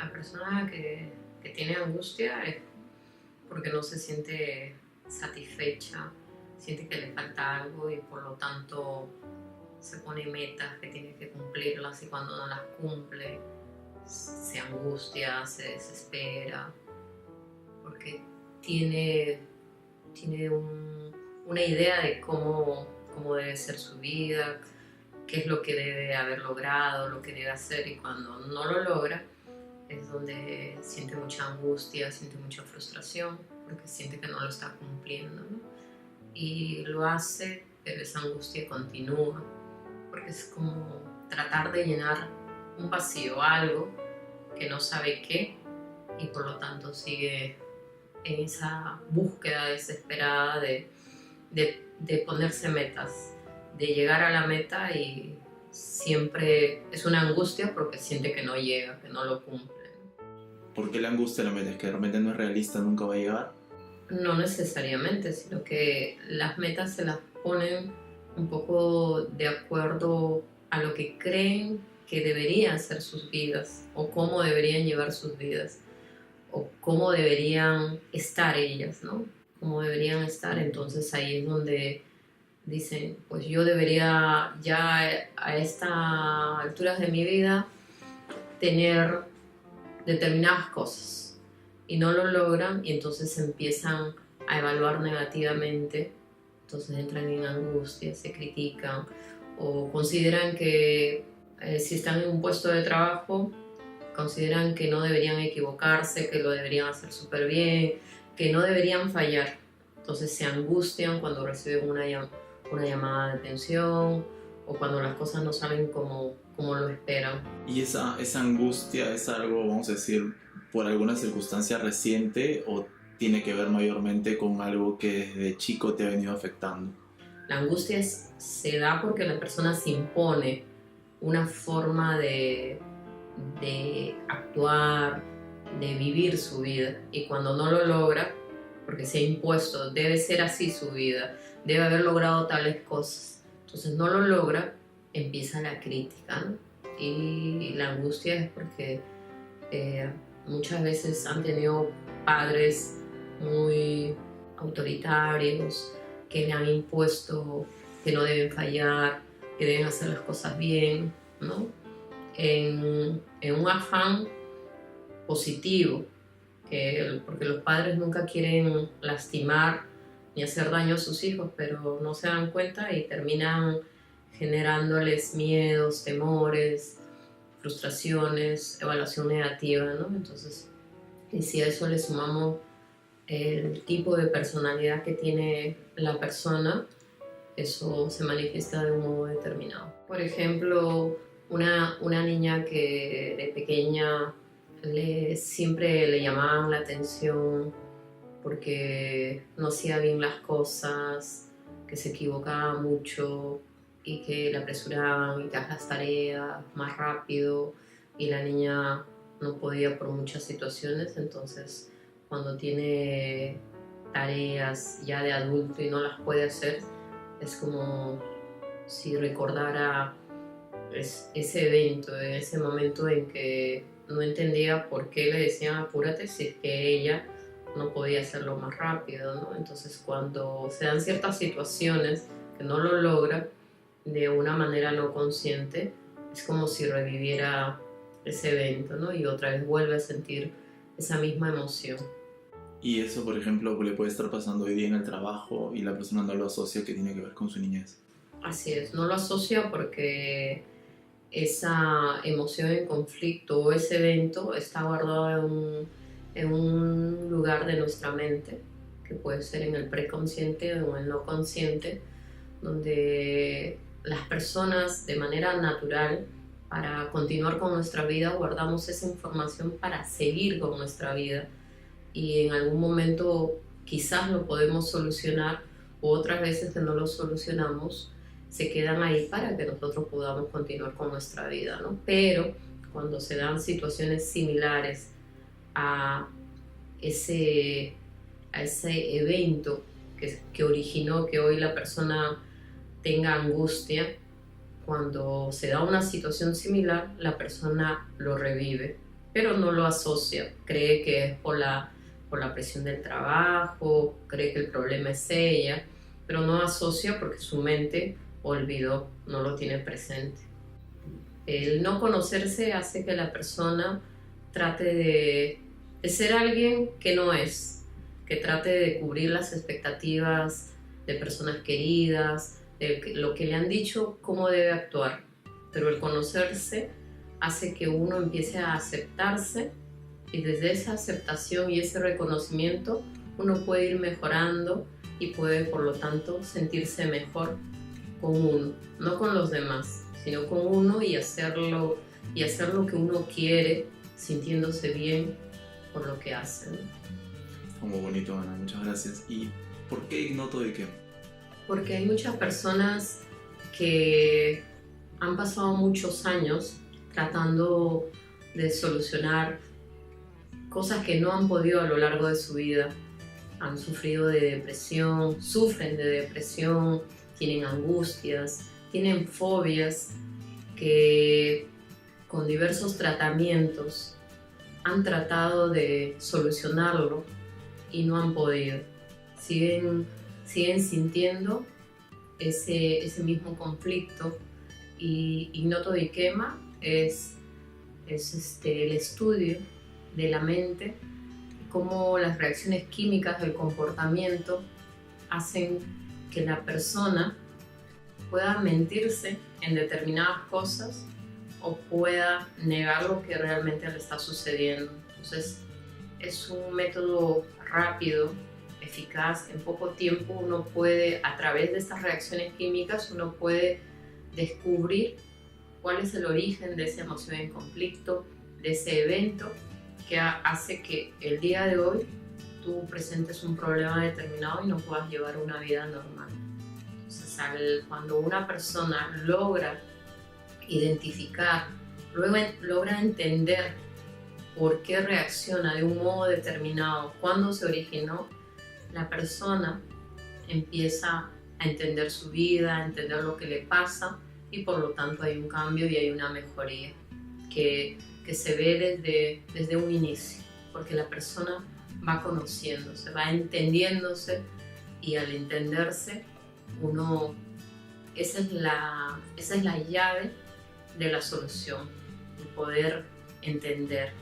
La persona que tiene angustia es porque no se siente satisfecha, siente que le falta algo y por lo tanto se pone metas que tiene que cumplirlas y cuando no las cumple se angustia, se desespera, porque tiene, una idea de cómo debe ser su vida, qué es lo que debe haber logrado, lo que debe hacer, y cuando no lo logra es donde siente mucha angustia, siente mucha frustración, porque siente que no lo está cumpliendo, ¿no? Y lo hace, pero esa angustia continúa, porque es como tratar de llenar un vacío, algo que no sabe qué, y por lo tanto sigue en esa búsqueda desesperada de ponerse metas, de llegar a la meta, y siempre es una angustia porque siente que no llega, que no lo cumple. ¿Por qué la angustia la meta? ¿Es que realmente no es realista, nunca va a llegar? No necesariamente, sino que las metas se las ponen un poco de acuerdo a lo que creen que deberían ser sus vidas, o cómo deberían llevar sus vidas, o cómo deberían estar ellas, ¿no? Cómo deberían estar. Entonces ahí es donde dicen, pues yo debería ya a estas alturas de mi vida tener determinadas cosas, y no lo logran, y entonces se empiezan a evaluar negativamente, entonces entran en angustia, se critican o consideran que si están en un puesto de trabajo, consideran que no deberían equivocarse, que lo deberían hacer súper bien, que no deberían fallar. Entonces se angustian cuando reciben una llamada de atención o cuando las cosas no salen como lo esperan. ¿Y esa angustia es algo, vamos a decir, por alguna circunstancia reciente o tiene que ver mayormente con algo que desde chico te ha venido afectando? La angustia se da porque la persona se impone una forma de actuar, de vivir su vida, y cuando no lo logra, porque se ha impuesto, debe ser así su vida, debe haber logrado tales cosas, entonces no lo logra, empieza la crítica, ¿no? Y la angustia es porque muchas veces han tenido padres muy autoritarios que le han impuesto que no deben fallar, que deben hacer las cosas bien, ¿no? En un afán positivo, porque los padres nunca quieren lastimar ni hacer daño a sus hijos, pero no se dan cuenta y terminan generándoles miedos, temores, frustraciones, evaluación negativa, ¿no? Entonces, y si a eso le sumamos el tipo de personalidad que tiene la persona, eso se manifiesta de un modo determinado. Por ejemplo, una niña que de pequeña siempre le llamaban la atención porque no hacía bien las cosas, que se equivocaba mucho y que la apresuraban y que hacía las tareas más rápido, y la niña no podía por muchas situaciones. Entonces cuando tiene tareas ya de adulto y no las puede hacer, es como si recordara ese evento, ese momento en que no entendía por qué le decían apúrate si es que ella no podía hacerlo más rápido, ¿no? Entonces cuando se dan ciertas situaciones que no lo logra de una manera no consciente, es como si reviviera ese evento, ¿no? Y otra vez vuelve a sentir esa misma emoción. Y eso, por ejemplo, le puede estar pasando hoy día en el trabajo y la persona no lo asocia que tiene que ver con su niñez. Así es, no lo asocia porque esa emoción en conflicto o ese evento está guardado en un lugar de nuestra mente, que puede ser en el preconsciente o en el no consciente, donde las personas de manera natural, para continuar con nuestra vida, guardamos esa información para seguir con nuestra vida, y en algún momento quizás lo podemos solucionar, o otras veces que no lo solucionamos, se quedan ahí para que nosotros podamos continuar con nuestra vida, ¿no? Pero cuando se dan situaciones similares a ese evento que originó que hoy la persona tenga angustia, cuando se da una situación similar, la persona lo revive pero no lo asocia, cree que es por la presión del trabajo, cree que el problema es ella, pero no asocia porque su mente olvidó, no lo tiene presente. El no conocerse hace que la persona trate de ser alguien que no es, que trate de cubrir las expectativas de personas queridas, de lo que le han dicho, cómo debe actuar. Pero el conocerse hace que uno empiece a aceptarse, y desde esa aceptación y ese reconocimiento uno puede ir mejorando y puede, por lo tanto, sentirse mejor con uno, no con los demás, sino con uno, y hacer lo que uno quiere, sintiéndose bien por lo que hace, ¿no? Como bonito, Ana, muchas gracias. ¿Y por qué ignoto de qué? Porque hay muchas personas que han pasado muchos años tratando de solucionar cosas que no han podido a lo largo de su vida. Han sufrido de depresión, sufren de depresión, tienen angustias, tienen fobias que con diversos tratamientos han tratado de solucionarlo y no han podido. Siguen sintiendo ese mismo conflicto, y Ignoto Ikema es el estudio de la mente, cómo las reacciones químicas del comportamiento hacen que la persona pueda mentirse en determinadas cosas o pueda negar lo que realmente le está sucediendo. Entonces es un método rápido, eficaz. En poco tiempo uno puede, a través de estas reacciones químicas, uno puede descubrir cuál es el origen de esa emoción en conflicto, de ese evento que hace que el día de hoy tú presentes un problema determinado y no puedas llevar una vida normal. Entonces, cuando una persona logra identificar, logra entender por qué reacciona de un modo determinado, cuándo se originó, la persona empieza a entender su vida, a entender lo que le pasa, y por lo tanto hay un cambio y hay una mejoría que se ve desde un inicio, porque la persona va conociéndose, va entendiéndose, y al entenderse esa es la llave de la solución, el poder entender.